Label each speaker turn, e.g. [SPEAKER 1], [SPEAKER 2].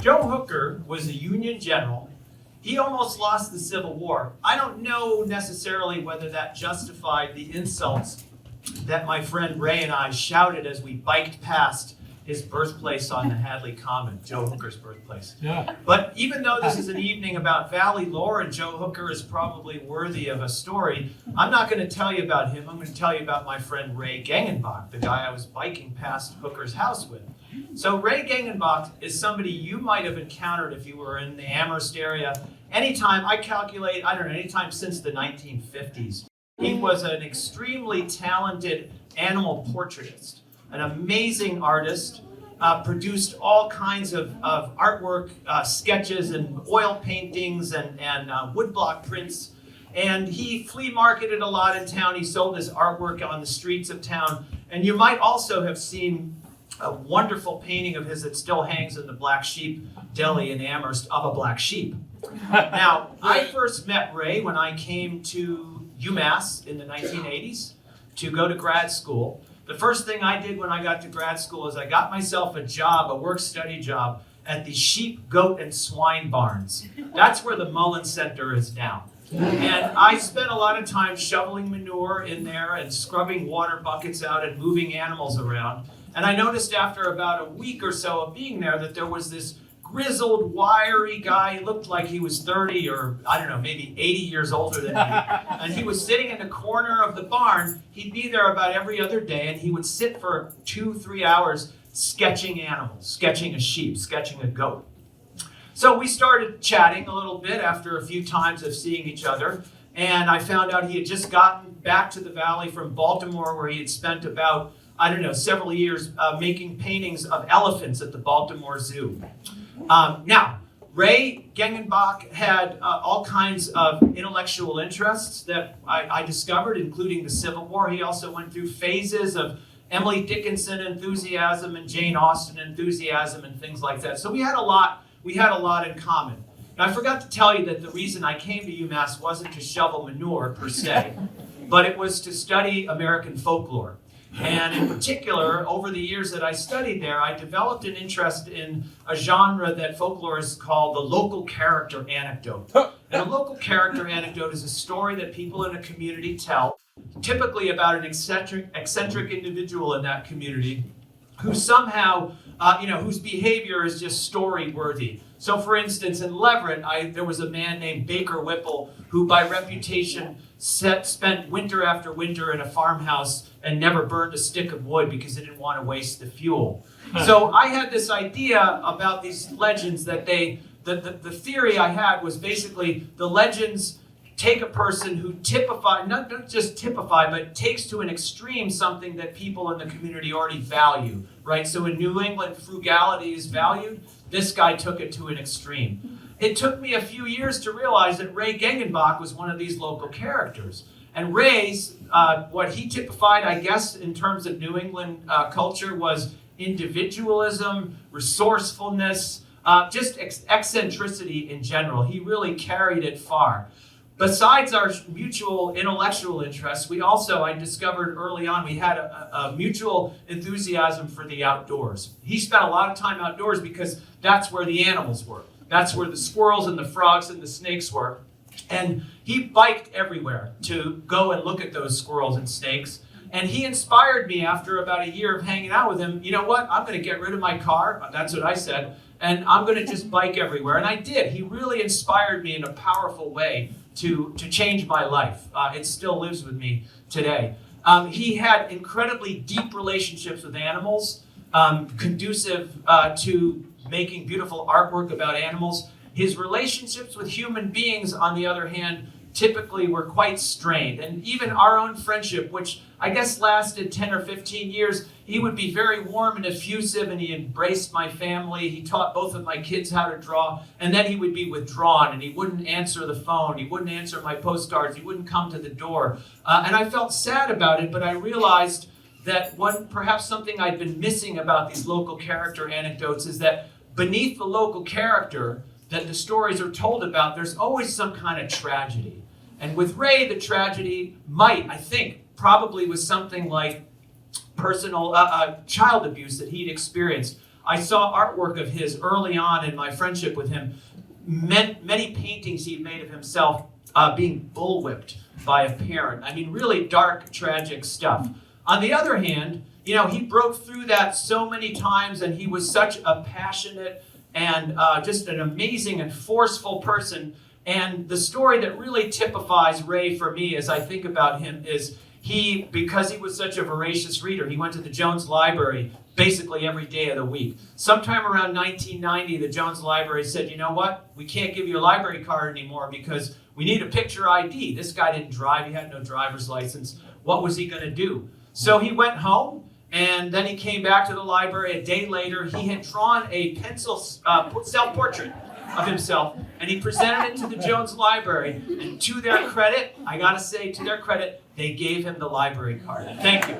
[SPEAKER 1] Joe Hooker was a Union general. He almost lost the Civil War. I don't know necessarily whether that justified the insults that my friend Ray and I shouted as we biked past his birthplace on the Hadley Commons, Joe Hooker's birthplace.
[SPEAKER 2] Yeah.
[SPEAKER 1] But even though this is an evening about Valley lore and Joe Hooker is probably worthy of a story, I'm not going to tell you about him. I'm going to tell you about my friend Ray Gengenbach, the guy I was biking past Hooker's house with. So Ray Gengenbach is somebody you might have encountered if you were in the Amherst area. Anytime, I calculate, I don't know, anytime since the 1950s. He was an extremely talented animal portraitist, an amazing artist, produced all kinds of artwork, sketches and oil paintings and woodblock prints. And he flea marketed a lot in town. He sold his artwork on the streets of town. And you might also have seen a wonderful painting of his that still hangs in the Black Sheep Deli in Amherst of a black sheep. Now, I first met Ray when I came to UMass in the 1980s to go to grad school. The first thing I did when I got to grad school is I got myself a job, a work-study job, at the sheep, goat, and swine barns. That's where the Mullen Center is now. And I spent a lot of time shoveling manure in there and scrubbing water buckets out and moving animals around. And I noticed after about a week or so of being there that there was this grizzled, wiry guy. He looked like he was 30 or, I don't know, maybe 80 years older than me. And he was sitting in the corner of the barn. He'd be there about every other day, and he would sit for 2-3 hours sketching animals, sketching a sheep, sketching a goat. So we started chatting a little bit after a few times of seeing each other. And I found out he had just gotten back to the Valley from Baltimore, where he had spent about, I don't know, several years making paintings of elephants at the Baltimore Zoo. Now, Ray Gengenbach had all kinds of intellectual interests that I discovered, including the Civil War. He also went through phases of Emily Dickinson enthusiasm and Jane Austen enthusiasm and things like that. So we had a lot in common. And I forgot to tell you that the reason I came to UMass wasn't to shovel manure per se, but it was to study American folklore. And in particular, over the years that I studied there, I developed an interest in a genre that folklorists call the local character anecdote. And a local character anecdote is a story that people in a community tell, typically about an eccentric individual in that community who somehow, whose behavior is just story-worthy. So for instance, in Leverett, there was a man named Baker Whipple who by reputation spent winter after winter in a farmhouse and never burned a stick of wood because he didn't want to waste the fuel. So I had this idea about these legends that the theory I had was basically the legends take a person who not just typify, but takes to an extreme something that people in the community already value, right? So in New England, frugality is valued. This guy took it to an extreme. It took me a few years to realize that Ray Gengenbach was one of these local characters. And Ray's, what he typified, I guess, in terms of New England culture was individualism, resourcefulness, just eccentricity in general. He really carried it far. Besides our mutual intellectual interests, I discovered early on, we had a mutual enthusiasm for the outdoors. He spent a lot of time outdoors because that's where the animals were. That's where the squirrels and the frogs and the snakes were. And he biked everywhere to go and look at those squirrels and snakes. And he inspired me after about a year of hanging out with him. You know what? I'm going to get rid of my car. That's what I said. And I'm going to just bike everywhere. And I did. He really inspired me in a powerful way to change my life. It still lives with me today. He had incredibly deep relationships with animals, conducive to making beautiful artwork about animals. His relationships with human beings, on the other hand, typically were quite strained. And even our own friendship, which I guess lasted 10 or 15 years, he would be very warm and effusive, and he embraced my family. He taught both of my kids how to draw, and then he would be withdrawn, and he wouldn't answer the phone. He wouldn't answer my postcards. He wouldn't come to the door. And I felt sad about it, but I realized that perhaps something I'd been missing about these local character anecdotes is that beneath the local character that the stories are told about, there's always some kind of tragedy. And with Ray, the tragedy probably was something like personal child abuse that he'd experienced. I saw artwork of his early on in my friendship with him. Many paintings he'd made of himself being bullwhipped by a parent. I mean, really dark, tragic stuff. On the other hand, you know, he broke through that so many times, and he was such a passionate and just an amazing and forceful person. And the story that really typifies Ray for me as I think about him is because he was such a voracious reader, he went to the Jones Library basically every day of the week. Sometime around 1990, the Jones Library said, you know what, we can't give you a library card anymore because we need a picture ID. This guy didn't drive, he had no driver's license. What was he going to do? So he went home, and then he came back to the library. A day later, he had drawn a pencil self-portrait of himself, and he presented it to the Jones Library. And to their credit, I gotta say, to their credit, they gave him the library card. Thank you.